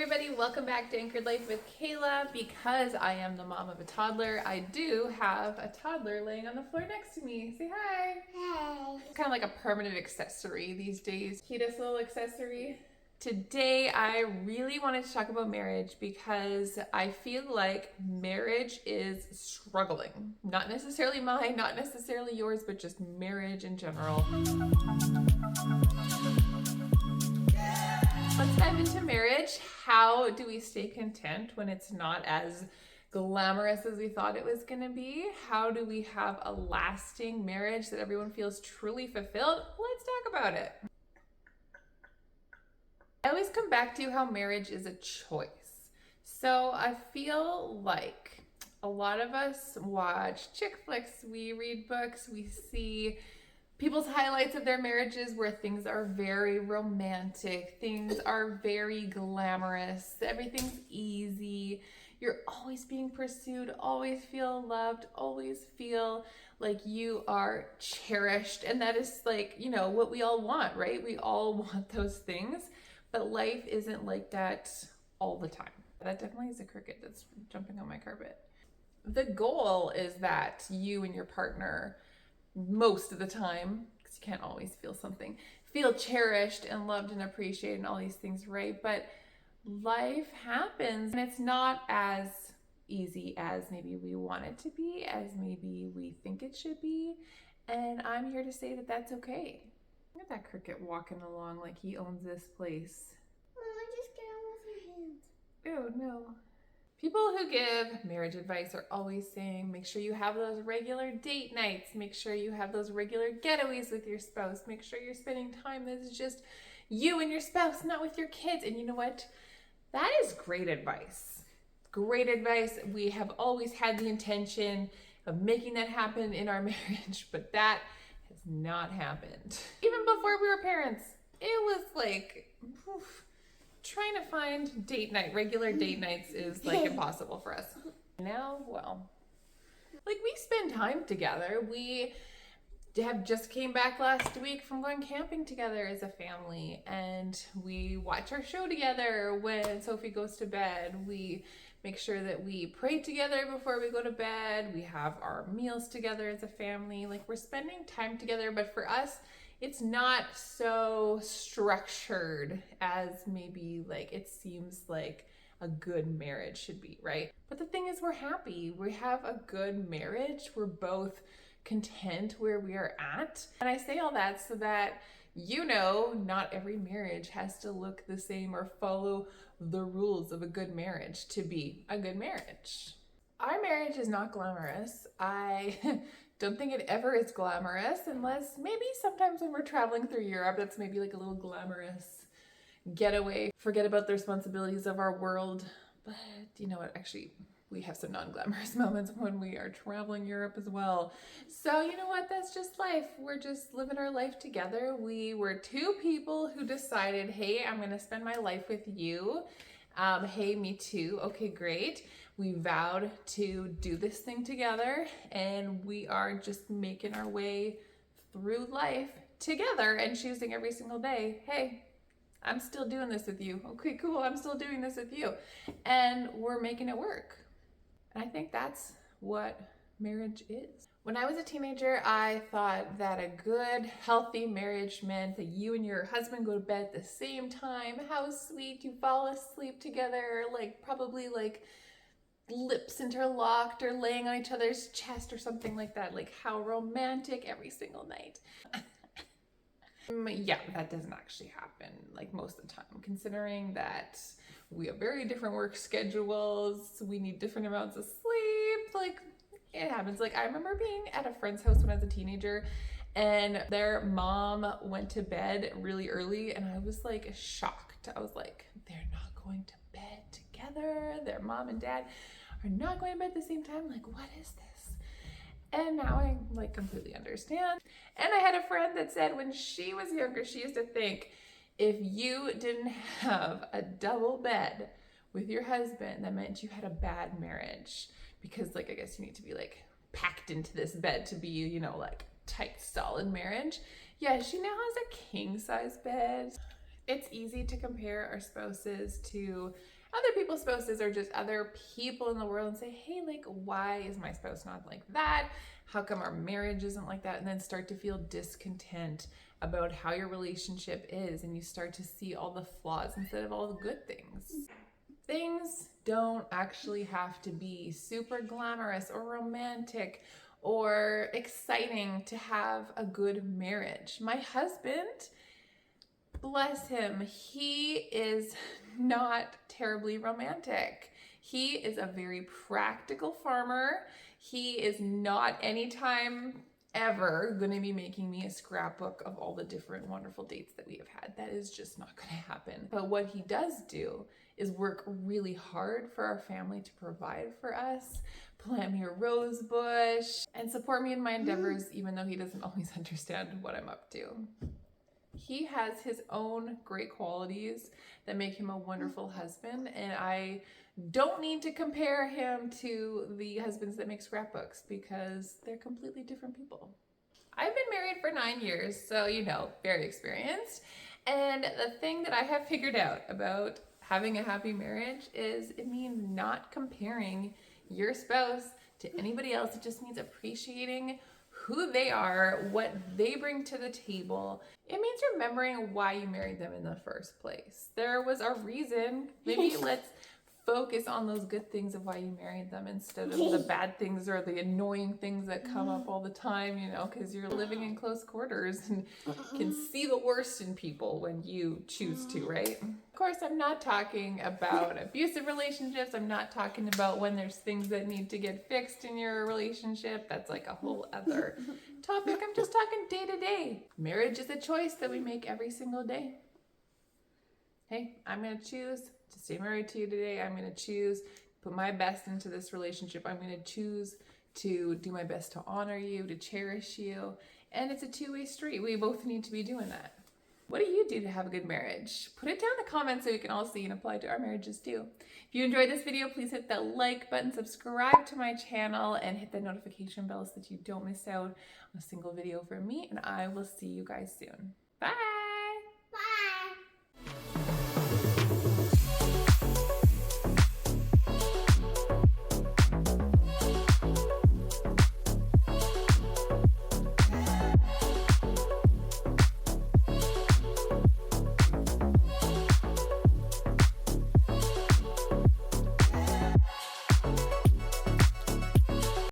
everybody, welcome back to Anchored Life with Kayla. Because I am the mom of a toddler, I do have a toddler laying on the floor next to me. Say hi. Hey. It's kind of like a permanent accessory these days. Cutest little accessory. Today, I really wanted to talk about marriage because I feel like marriage is struggling. Not necessarily mine, not necessarily yours, but just marriage in general. Let's dive into marriage. How do we stay content when it's not as glamorous as we thought it was going to be? How do we have a lasting marriage that everyone feels truly fulfilled? Let's talk about it. I always come back to how marriage is a choice. So I feel like a lot of us watch chick flicks, we read books, we see people's highlights of their marriages where things are very romantic, things are very glamorous, everything's easy, you're always being pursued, always feel loved, always feel like you are cherished. And that is like, what we all want, right? We all want those things, but life isn't like that all the time. That definitely is a cricket that's jumping on my carpet. The goal is that you and your partner, most of the time, because you can't always feel something, feel cherished and loved and appreciated and all these things, right? But life happens and it's not as easy as maybe we want it to be, as maybe we think it should be. And I'm here to say that that's okay. Look at that cricket walking along like he owns this place. Mama, just get on with your hands. Oh no. People who give marriage advice are always saying, make sure you have those regular date nights. Make sure you have those regular getaways with your spouse. Make sure you're spending time that is just you and your spouse, not with your kids. And you know what? That is great advice. Great advice. We have always had the intention of making that happen in our marriage, but that has not happened. Even before we were parents, it was like, trying to find regular date nights is like impossible for us. Now, well, like we spend time together. We have just came back last week from going camping together as a family, and we watch our show together when Sophie goes to bed. We make sure that we pray together before we go to bed. We have our meals together as a family. Like we're spending time together, but for us, it's not so structured as maybe like it seems like a good marriage should be, right? But the thing is, we're happy. We have a good marriage. We're both content where we are at. And I say all that so that not every marriage has to look the same or follow the rules of a good marriage to be a good marriage. Our marriage is not glamorous. I don't think it ever is glamorous, unless maybe sometimes when we're traveling through Europe, that's maybe like a little glamorous getaway. Forget about the responsibilities of our world. But you know what? Actually, we have some non-glamorous moments when we are traveling Europe as well. So you know what? That's just life. We're just living our life together. We were two people who decided, hey, I'm going to spend my life with you. Hey, me too. Okay, great. We vowed to do this thing together, and we are just making our way through life together and choosing every single day, hey, I'm still doing this with you. Okay, cool. I'm still doing this with you. And we're making it work. And I think that's what marriage is. When I was a teenager, I thought that a good, healthy marriage meant that you and your husband go to bed at the same time. How sweet. You fall asleep together, probably lips interlocked or laying on each other's chest or something like that. Like how romantic every single night. Yeah, that doesn't actually happen most of the time, considering that we have very different work schedules. We need different amounts of sleep. It happens. I remember being at a friend's house when I was a teenager, and their mom went to bed really early, and I was shocked. I was like, they're not going to bed together. Their mom and dad are not going to bed at the same time. What is this? And now I completely understand. And I had a friend that said when she was younger, she used to think if you didn't have a double bed with your husband, that meant you had a bad marriage, because I guess you need to be packed into this bed to be, tight, solid marriage. Yeah, she now has a king size bed. It's easy to compare our spouses to other people's spouses or just other people in the world and say, hey, like, why is my spouse not like that? How come our marriage isn't like that? And then start to feel discontent about how your relationship is, and you start to see all the flaws instead of all the good things. Things don't actually have to be super glamorous or romantic or exciting to have a good marriage. My husband, bless him, he is not terribly romantic. He is a very practical farmer. He is not anytime ever going to be making me a scrapbook of all the different wonderful dates that we have had. That is just not going to happen. But what he does do is work really hard for our family to provide for us, plant me a rose bush, and support me in my endeavors, even though he doesn't always understand what I'm up to. He has his own great qualities that make him a wonderful husband, and I don't need to compare him to the husbands that make scrapbooks because they're completely different people. I've been married for 9 years, so very experienced. And the thing that I have figured out about having a happy marriage is it means not comparing your spouse to anybody else. It just means appreciating who they are, what they bring to the table. It means remembering why you married them in the first place. There was a reason. Maybe let's focus on those good things of why you married them instead of the bad things or the annoying things that come up all the time, because you're living in close quarters and can see the worst in people when you choose to, right? Of course, I'm not talking about abusive relationships. I'm not talking about when there's things that need to get fixed in your relationship. That's like a whole other topic. I'm just talking day to day. Marriage is a choice that we make every single day. Hey, I'm going to choose to stay married to you today. I'm going to choose to put my best into this relationship. I'm going to choose to do my best to honor you, to cherish you. And it's a two-way street. We both need to be doing that. What do you do to have a good marriage? Put it down in the comments so we can all see and apply to our marriages too. If you enjoyed this video, please hit the like button, subscribe to my channel, and hit the notification bell so that you don't miss out on a single video from me. And I will see you guys soon. Bye!